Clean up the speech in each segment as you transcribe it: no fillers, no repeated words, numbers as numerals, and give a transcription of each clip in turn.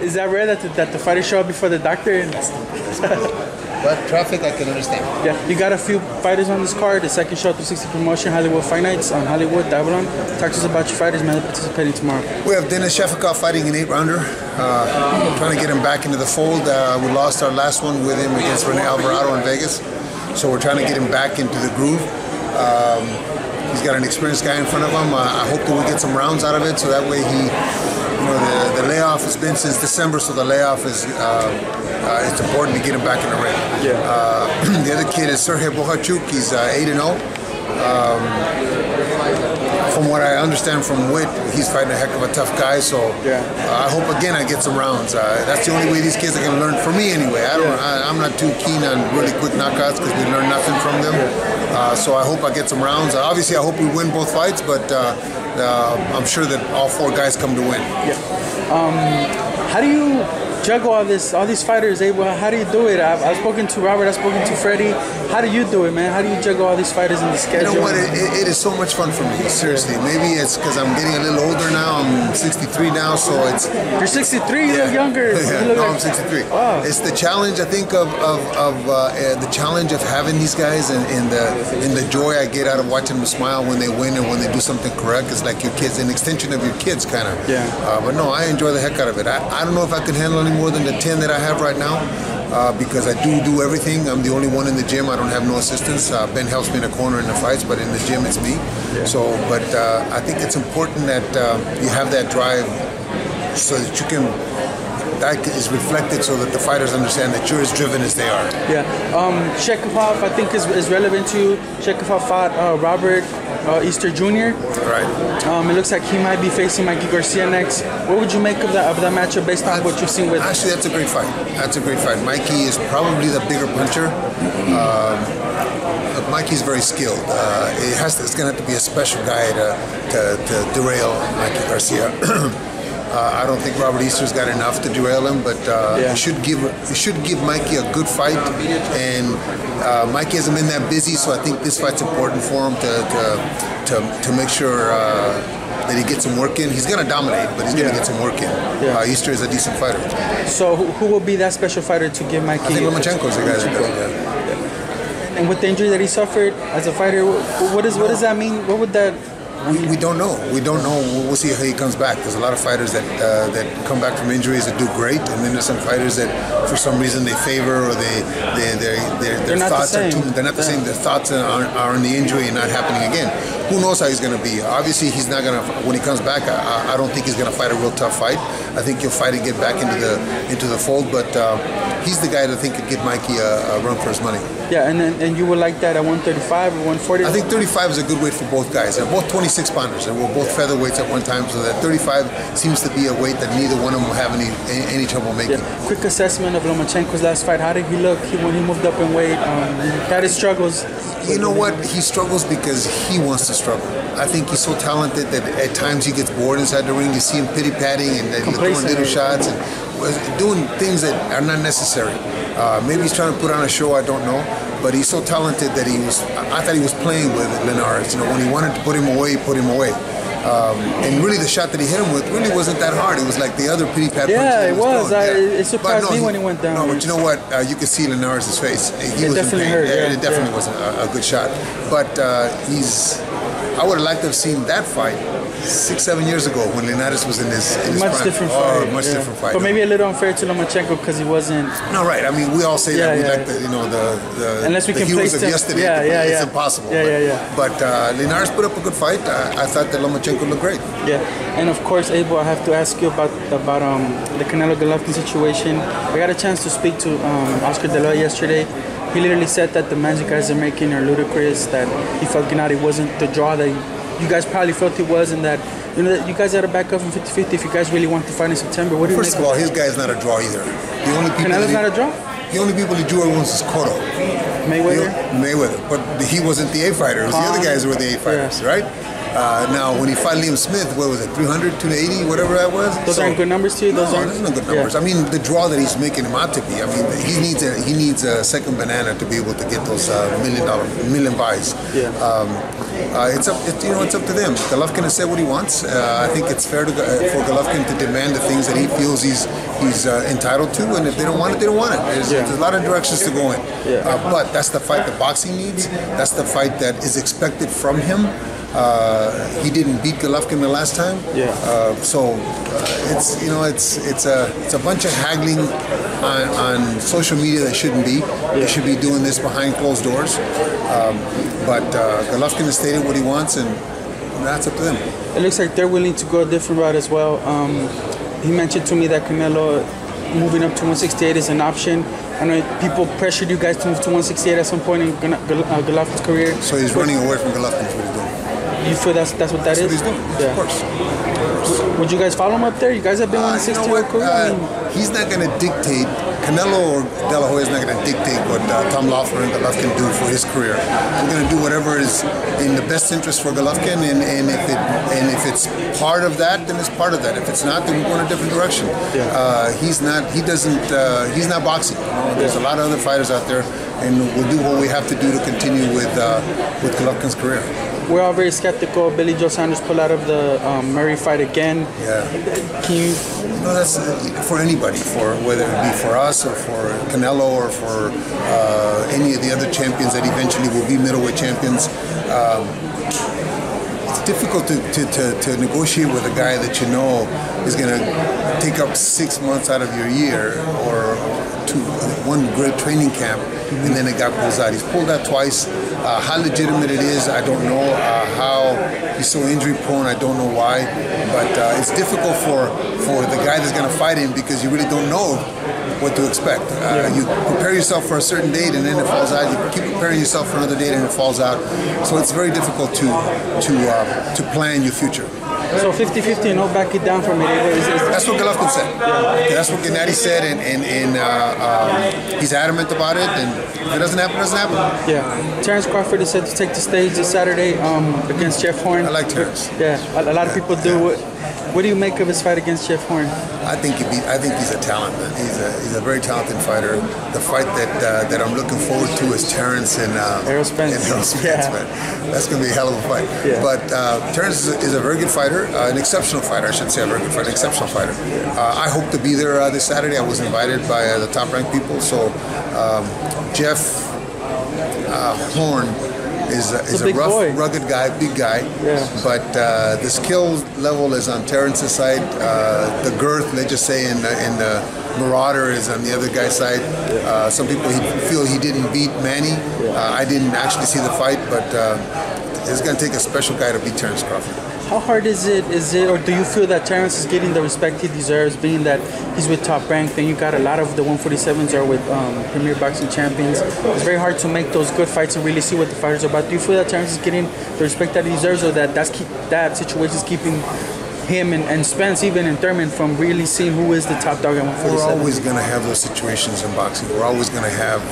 Is that rare that the fighters show up before the doctor? But traffic, I can understand. Yeah, you got a few fighters on this card. The second show, 360 Promotion, Hollywood Fight Nights on Hollywood, Babylon. Talk to us about your fighters, man, participating tomorrow. We have Dennis Sheffikov fighting an 8-rounder. Trying to get him back into the fold. We lost our last one with him against Rene Alvarado in Vegas. So we're trying to get him back into the groove. He's got an experienced guy in front of him. I hope that we get some rounds out of it, so that way he, the layoff has been since December, so the layoff is it's important to get him back in the ring. Yeah. The other kid is Sergey Bohachuk. He's 8-0. From what I understand from Witt, he's fighting a heck of a tough guy. So I hope again I get some rounds. That's the only way these kids are going to learn. For me, anyway. I'm not too keen on really quick knockouts because we learn nothing from them. So I hope I get some rounds. Obviously, I hope we win both fights, but I'm sure that all 4 guys come to win. Yeah. How do you juggle all these fighters, Abel? How do you do it? I've spoken to Robert, I've spoken to Freddie. How do you do it, man? How do you juggle all these fighters in the schedule? You know what? It is so much fun for me, seriously. Maybe it's because I'm getting a little older now. I'm 63 now, so it's... You're 63? You look younger. I'm 63. Wow. It's the challenge, I think, of the challenge of having these guys and the joy I get out of watching them smile when they win and when they do something correct. It's like your kids, an extension of your kids, kind of. Yeah. But no, I enjoy the heck out of it. I don't know if I could handle any more than the 10 that I have right now. Because I do everything. I'm the only one in the gym. I don't have no assistants. Ben helps me in the corner in the fights, but in the gym it's me. Yeah. So, but I think it's important that you have that drive so that you can, that is reflected so that the fighters understand that you're as driven as they are. Yeah. Sheffikov, I think, is relevant to you. Sheffikov fought Robert Easter Jr. Right. It looks like he might be facing Mikey Garcia next. What would you make of that matchup based on what you've seen with? Actually, that's a great fight. That's a great fight. Mikey is probably the bigger puncher. Mikey's very skilled. It's going to have to be a special guy to derail Mikey Garcia. I don't think Robert Easter's got enough to derail him, but it should give Mikey a good fight. And Mikey hasn't been that busy, so I think this fight's important for him to make sure that he gets some work in. He's going to dominate, but he's going to get some work in. Yeah. Easter is a decent fighter. So who will be that special fighter to give Mikey? I think Lomachenko's the guy that does that. And with the injury that he suffered as a fighter, what does that mean? What would that? We don't know. We don't know. We'll see how he comes back. There's a lot of fighters that come back from injuries that do great, and then there's some fighters that, for some reason, they favor or their thoughts are too. They're not the same. Their thoughts are in the injury and not happening again. Who knows how he's going to be? Obviously, he's not going to. When he comes back, I don't think he's going to fight a real tough fight. I think he'll fight and get back into the fold. But he's the guy that I think could give Mikey a run for his money. Yeah, and you would like that at 135 or 140? I think 35 is a good weight for both guys. They're both 26-pounders, and we're both featherweights at one time, so that 35 seems to be a weight that neither one of them will have any trouble making. Yeah. Quick assessment of Lomachenko's last fight. How did he look when he moved up in weight? He had his struggles. You know what? He struggles because he wants to struggle. I think he's so talented that at times he gets bored inside the ring. You see him pity-patting and throwing little shots and doing things that are not necessary. Maybe he's trying to put on a show, I don't know. But he's so talented that I thought he was playing with Linares. When he wanted to put him away, he put him away. And really the shot that he hit him with really wasn't that hard. It was like the other pity-pat punch. Yeah, it was. It surprised me when he went down. No, but you know what? You could see Linares' face. He was definitely in pain. hurt. It definitely wasn't a good shot. But I would have liked to have seen that fight 6-7 years ago when Linares was in his much prime. different fight. Much different fight. But maybe a little unfair to Lomachenko because he wasn't. No, right. I mean, we all say that we like the unless we the can heroes place of yesterday. It's impossible. But Linares put up a good fight. I thought that Lomachenko looked great. Yeah, and of course, Abel, I have to ask you about the Canelo-Golovkin situation. I got a chance to speak to Oscar De La Hoya yesterday. He literally said that the demands you guys are making are ludicrous, that he felt Gennady wasn't the draw that you guys probably felt he was, and that you guys got to back up from 50-50 if you guys really want to fight in September. What do you First of all, his guy's not a draw either. The only people Canelo's not a draw? The only people he drew once is Cotto. Mayweather? But he wasn't the A fighter. It was the other guys who were the A fighters, right? Now, when he fought Liam Smith, what was it, 300, 280, whatever that was? Those aren't good numbers to you? Those are not good numbers. I mean, the draw that he's making him out to be, I mean, he needs a second banana to be able to get those million buys. Yeah. it's up to them. Golovkin has said what he wants. I think it's fair for Golovkin to demand the things that he feels he's entitled to, and if they don't want it, they don't want it. There's a lot of directions to go in. But that's the fight that boxing needs. That's the fight that is expected from him. He didn't beat Golovkin the last time. So it's a bunch of haggling on social media that shouldn't be. They should be doing this behind closed doors. But Golovkin has stated what he wants, and that's up to them. It looks like they're willing to go a different route as well. He mentioned to me that Canelo moving up to 168 is an option. I know people pressured you guys to move to 168 at some point in Golovkin's career. So he's running away from Golovkin. Is what he's doing. You feel that's what that is? What he's doing. Of course. Would you guys follow him up there? You guys have been 168. He's not going to dictate. Canelo or De La Hoya is not going to dictate what Tom Loeffler and Golovkin do for his career. I'm going to do whatever is in the best interest for Golovkin, and if it's part of that, then it's part of that. If it's not, then we go in a different direction. He's not boxing. There's a lot of other fighters out there, and we'll do what we have to do to continue with Golovkin's career. We're all very skeptical. Billy Joe Saunders pulled out of the Murray fight again. Can you? That's for anybody, for whether it be for us or for Canelo or for any of the other champions that eventually will be middleweight champions. It's difficult to negotiate with a guy that you know is going to take up 6 months out of your year or one great training camp, and then a guy pulls out. He's pulled out twice. How legitimate it is, I don't know. How he's so injury prone, I don't know why. But it's difficult for the guy that's going to fight him because you really don't know what to expect. You prepare yourself for a certain date and then it falls out. You keep preparing yourself for another date and it falls out. So it's very difficult to plan your future. So 50-50, no back it down from it. That's what Golovkin said. That's what Gennady said, and he's adamant about it. And if it doesn't happen, it doesn't happen. Terrence Crawford is set to take the stage this Saturday against Jeff Horn. I like Terrence. A lot of people do. What do you make of his fight against Jeff Horn? I think he's a talent, man. He's a very talented fighter. The fight that I'm looking forward to is Terrence and Errol Spence. Man. That's going to be a hell of a fight. But Terrence is a very good fighter, an exceptional fighter, I should say, a very good fighter, an exceptional fighter. I hope to be there this Saturday. I was invited by the top-ranked people. So Jeff Horn is a rough, rugged guy, big guy. But the skill level is on Terrence's side. The girth, let's just say, in the Marauder is on the other guy's side. Some people feel he didn't beat Manny. I didn't actually see the fight, but it's going to take a special guy to beat Terrence Crawford. How hard is it, or do you feel that Terrence is getting the respect he deserves, being that he's with Top Rank, and you got a lot of the 147s are with Premier Boxing Champions? It's very hard to make those good fights and really see what the fighters are about. Do you feel that Terrence is getting the respect that he deserves, or that situation is keeping him and Spence, even in Thurman, from really seeing who is the top dog at 147? We're always going to have those situations in boxing. We're always going to have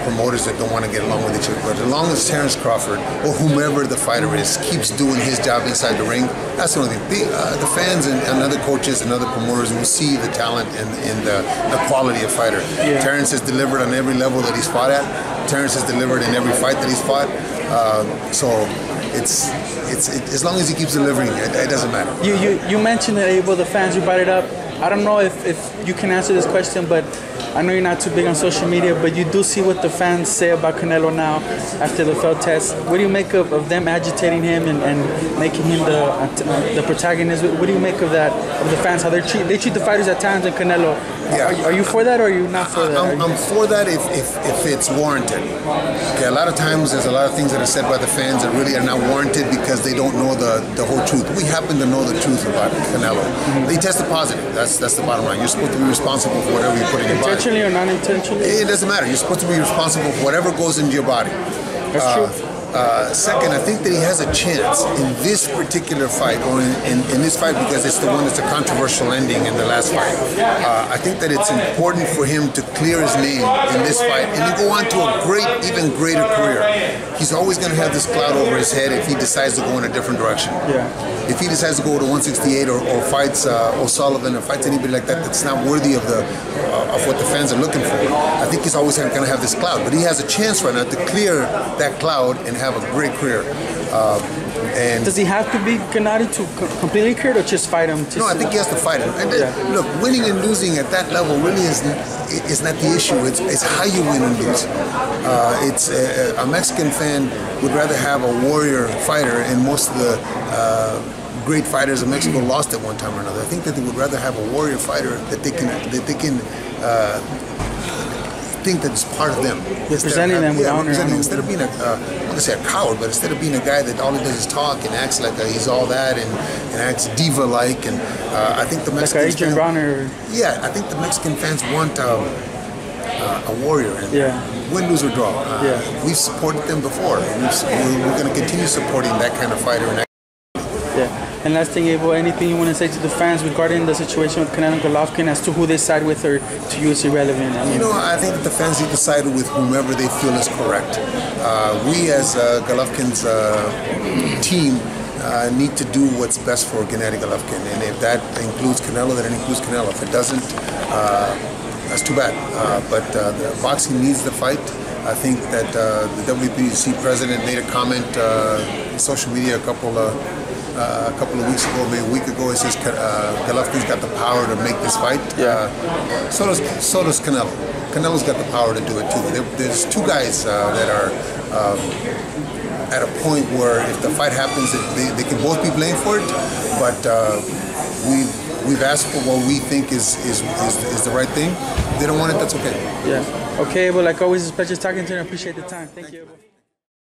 promoters that don't want to get along with each other. But as long as Terrence Crawford or whomever the fighter is keeps doing his job inside the ring, that's the only thing. The fans and other coaches and other promoters will see the talent and the quality of fighter. Terrence has delivered on every level that he's fought at. Terrence has delivered in every fight that he's fought. So it's as long as he keeps delivering, it doesn't matter. You mentioned that, Abel, the fans, you brought it up. I don't know if you can answer this question, but I know you're not too big on social media, but you do see what the fans say about Canelo now after the failed test. What do you make of them agitating him and making him the protagonist? What do you make of that, of the fans, how they treat the fighters at times, and Canelo? Are you for that, or are you not for that? I'm for that if it's warranted. Okay, a lot of times there's a lot of things that are said by the fans that really are not warranted because they don't know the whole truth. We happen to know the truth about Canelo. They tested positive. That's the bottom line. You're supposed to be responsible for whatever you put in your body. Intentionally or non-intentionally? It doesn't matter. You're supposed to be responsible for whatever goes into your body. That's true. Second, I think that he has a chance in this particular fight, or in this fight, because it's the one that's a controversial ending in the last fight. I think that it's important for him to clear his name in this fight and then go on to a even greater career. He's always going to have this cloud over his head if he decides to go in a different direction. If he decides to go to 168 or fights O'Sullivan or fights anybody like that that's not worthy of what the fans are looking for, I think he's always going to have this cloud. But he has a chance right now to clear that cloud and have a great career. And does he have to be Gennady to completely cured, or just fight him? No, I think he has to fight him. And look, winning and losing at that level really is not the issue. It's how you win and lose. It's a Mexican fan would rather have a warrior fighter, and most of the great fighters of Mexico lost at one time or another. I think that they would rather have a warrior fighter that they can think that it's part of them. Representing them with honor. Instead of being I'm not gonna say a coward, but instead of being a guy that all he does is talk and acts like he's all that and acts diva-like, and I think the Mexican like Adrian Bronner. Yeah, I think the Mexican fans want a warrior, and win, lose, or draw. We've supported them before, and we're going to continue supporting that kind of fighter. And last thing, Abel, anything you want to say to the fans regarding the situation with Canelo and Golovkin as to who they side with, or to you it's irrelevant? I think that the fans need to side with whomever they feel is correct. We as Golovkin's team need to do what's best for Gennady Golovkin, and if that includes Canelo, then it includes Canelo. If it doesn't, that's too bad. But the boxing needs the fight. I think that the WBC president made a comment on social media a couple of weeks ago, maybe a week ago. It says Golovkin's got the power to make this fight. So does Canelo. Canelo's got the power to do it too. There's two guys that are at a point where if the fight happens, they can both be blamed for it. But we've asked for what we think is the right thing. If they don't want it, that's okay. Okay, well, like always, it's a pleasure talking to you. I appreciate the time. Thank you.